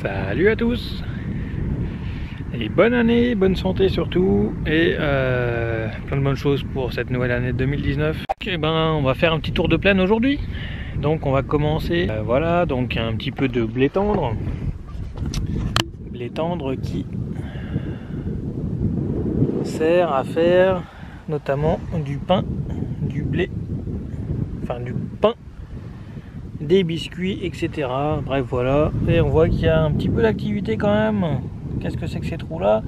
Salut à tous et bonne année, bonne santé surtout et plein de bonnes choses pour cette nouvelle année 2019. Et on va faire un petit tour de plaine aujourd'hui. Donc on va commencer, voilà, donc un petit peu de blé tendre qui sert à faire notamment du pain, du blé, enfin du pain, des biscuits, etc. Bref, voilà. Et on voit qu'il y a un petit peu d'activité quand même. Qu'est-ce que c'est que ces trous là?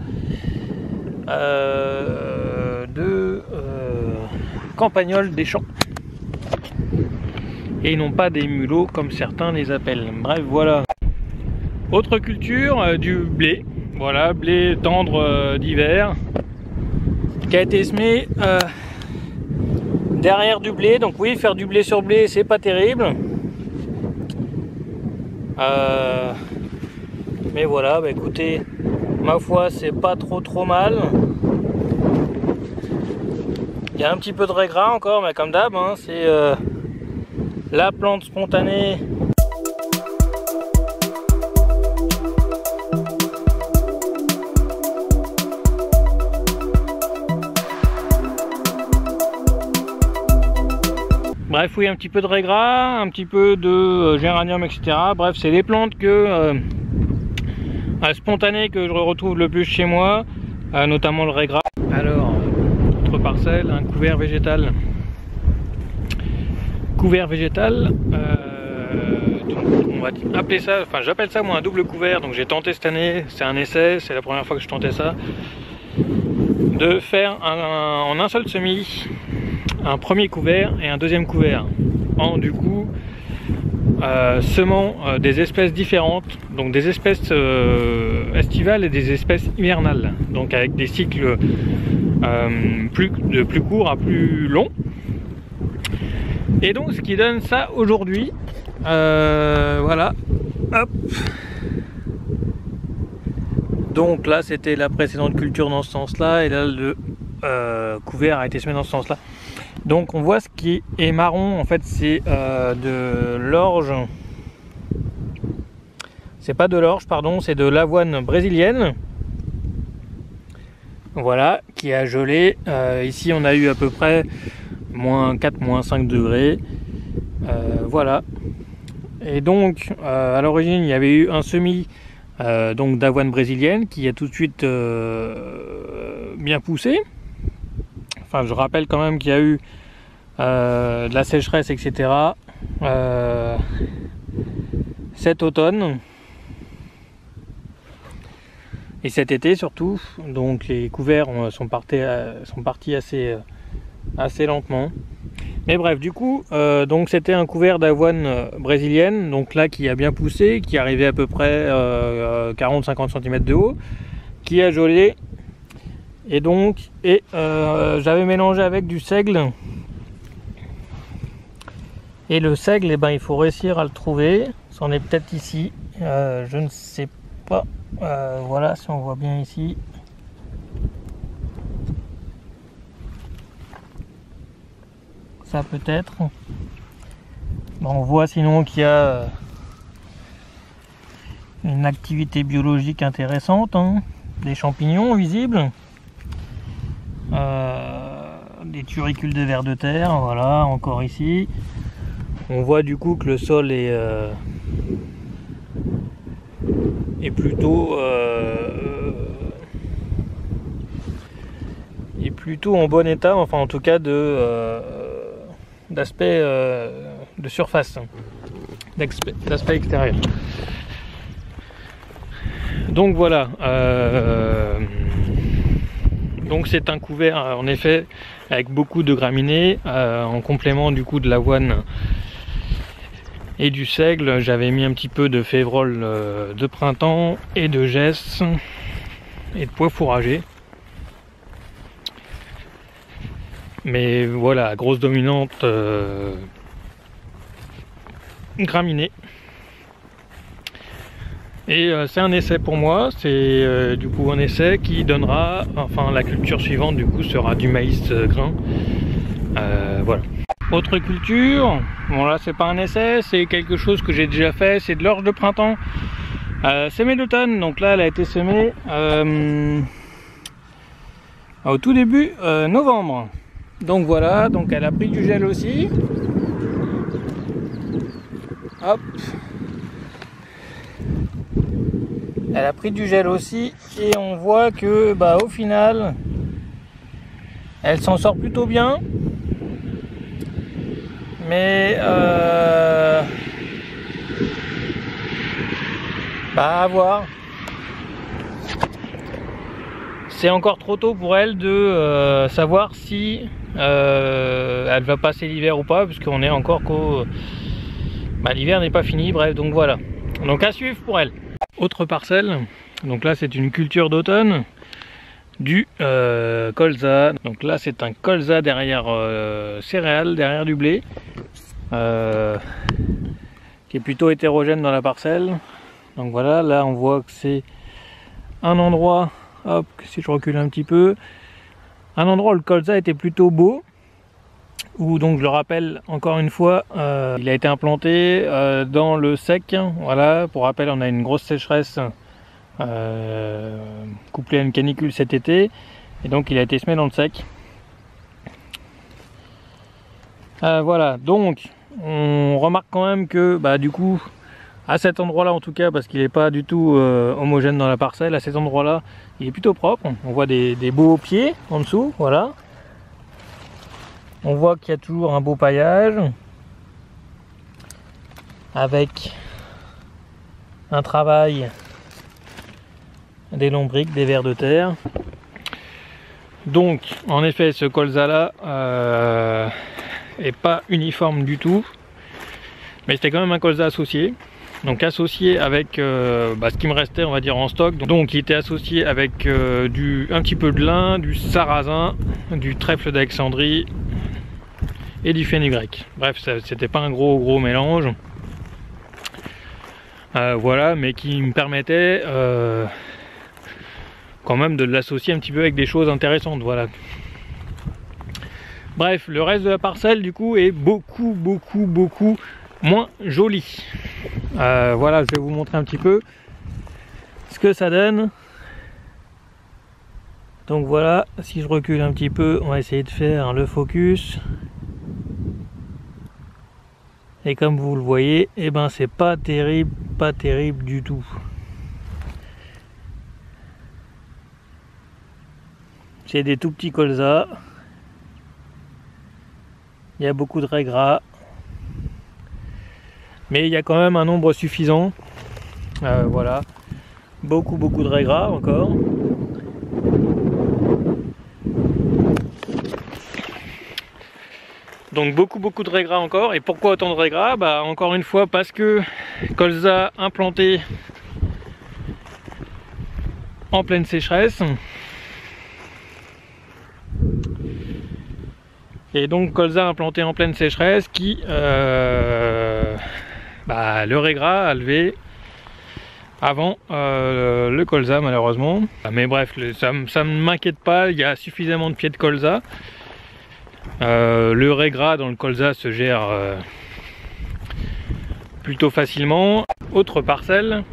De campagnols des champs. Et non pas des mulots comme certains les appellent. Bref, voilà. Autre culture, du blé. Voilà, blé tendre d'hiver qui a été semé derrière du blé. Donc oui, faire du blé sur blé, c'est pas terrible. Mais voilà, écoutez, ma foi, c'est pas trop mal. Il y a un petit peu de régras encore, mais comme d'hab, hein, c'est la plante spontanée. Bref, oui, un petit peu de régras, un petit peu de géranium, etc. Bref, c'est des plantes que spontanées que je retrouve le plus chez moi, notamment le régras. Alors, autre parcelle, un couvert végétal. Couvert végétal, donc on va appeler ça, enfin j'appelle ça moi un double couvert. Donc j'ai tenté cette année, c'est un essai, c'est la première fois que je tentais ça, de faire en un seul semis un premier couvert et un deuxième couvert, en du coup semant des espèces différentes, donc des espèces estivales et des espèces hivernales, donc avec des cycles de plus court à plus long. Et donc ce qui donne ça aujourd'hui, voilà, hop. Donc là c'était la précédente culture dans ce sens là, et là le couvert a été semé dans ce sens là. Donc on voit ce qui est marron, en fait c'est de l'orge, c'est pas de l'orge pardon, c'est de l'avoine brésilienne, voilà, qui a gelé. Ici on a eu à peu près moins 4, moins 5 degrés, voilà. Et donc à l'origine il y avait eu un semis donc d'avoine brésilienne qui a tout de suite bien poussé. Enfin, je rappelle quand même qu'il y a eu de la sécheresse, etc. Cet automne et cet été surtout. Donc les couverts sont partis assez lentement. Mais bref, du coup, donc c'était un couvert d'avoine brésilienne, donc là qui a bien poussé, qui arrivait à peu près 40-50 cm de haut, qui a gelé. Et donc, j'avais mélangé avec du seigle. Et le seigle, il faut réussir à le trouver. C'en est peut-être ici. Je ne sais pas. Voilà, si on voit bien ici. Ça peut-être. On voit sinon qu'il y a une activité biologique intéressante, hein. Des champignons visibles. Des turicules de vers de terre, voilà, encore ici. On voit du coup que le sol est plutôt en bon état, enfin en tout cas d'aspect de surface, d'aspect extérieur. Donc voilà. Donc c'est un couvert en effet avec beaucoup de graminées, en complément du coup de l'avoine et du seigle. J'avais mis un petit peu de févrole de printemps et de gesse et de pois fourragés. Mais voilà, grosse dominante graminée. Et c'est un essai pour moi, c'est du coup un essai qui donnera, enfin la culture suivante du coup sera du maïs grain, voilà. Autre culture, bon là c'est pas un essai, c'est quelque chose que j'ai déjà fait, c'est de l'orge de printemps Semée d'automne, donc là elle a été semée au tout début novembre. Donc voilà, donc elle a pris du gel aussi. Hop. Elle a pris du gel aussi et on voit que au final elle s'en sort plutôt bien. Mais à voir. C'est encore trop tôt pour elle de savoir si elle va passer l'hiver ou pas, puisqu'on est encore qu'au... l'hiver n'est pas fini, bref, donc voilà. Donc à suivre pour elle. Autre parcelle, donc là c'est une culture d'automne, du colza. Donc là c'est un colza derrière céréales, derrière du blé, qui est plutôt hétérogène dans la parcelle. Donc voilà, là on voit que c'est un endroit, hop, si je recule un petit peu, un endroit où le colza était plutôt beau, où donc je le rappelle encore une fois, il a été implanté dans le sec. Voilà, pour rappel, on a une grosse sécheresse couplée à une canicule cet été, et donc il a été semé dans le sec. Voilà, donc on remarque quand même que du coup à cet endroit là en tout cas, parce qu'il n'est pas du tout homogène dans la parcelle, à cet endroit là il est plutôt propre. On voit des beaux pieds en dessous, voilà. On voit qu'il y a toujours un beau paillage avec un travail des lombrics, des vers de terre. Donc en effet ce colza là est pas uniforme du tout, mais c'était quand même un colza associé. Donc associé avec ce qui me restait, on va dire, en stock. Donc il était associé avec un petit peu de lin, du sarrasin, du trèfle d'Alexandrie et du fenugrec. Bref, c'était pas un gros mélange. Voilà, mais qui me permettait quand même de l'associer un petit peu avec des choses intéressantes. Voilà. Bref, le reste de la parcelle du coup est beaucoup moins joli. Voilà, je vais vous montrer un petit peu ce que ça donne. Donc voilà, si je recule un petit peu, on va essayer de faire le focus. Et comme vous le voyez, c'est pas terrible du tout. C'est des tout petits colzas. Il y a beaucoup de raies gras. Mais il y a quand même un nombre suffisant. Voilà. Beaucoup de raies gras encore. Donc beaucoup de raies gras encore. Et pourquoi autant de raies gras? Encore une fois parce que colza implanté en pleine sécheresse. Et donc colza implanté en pleine sécheresse qui le rai gras a levé avant le colza malheureusement. Mais bref, ça ne m'inquiète pas, il y a suffisamment de pieds de colza. Le rai gras dans le colza se gère plutôt facilement. Autre parcelle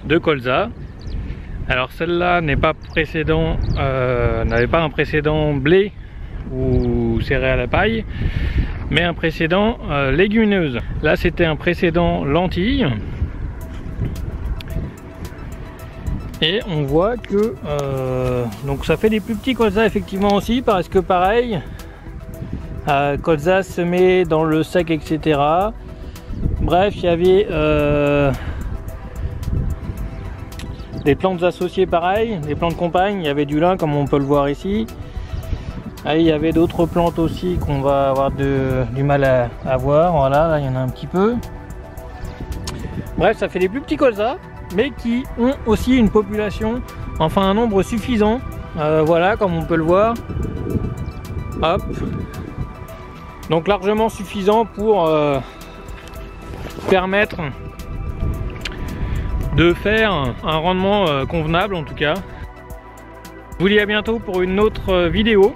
de colza. Alors celle-là n'avait pas un précédent blé ou céréales à paille, mais un précédent légumineuse. Là c'était un précédent lentilles. Et on voit que donc ça fait des plus petits colzas effectivement aussi, parce que pareil, colza semé dans le sec, etc. Bref, il y avait des plantes associées pareil, des plantes compagnes. Il y avait du lin comme on peut le voir ici. Il y avait d'autres plantes aussi qu'on va avoir du mal à voir. Voilà, là il y en a un petit peu. Bref, ça fait des plus petits colzas, mais qui ont aussi une population, enfin un nombre suffisant. Voilà, comme on peut le voir. Hop. Donc largement suffisant pour permettre de faire un rendement convenable en tout cas. Je vous dis à bientôt pour une autre vidéo.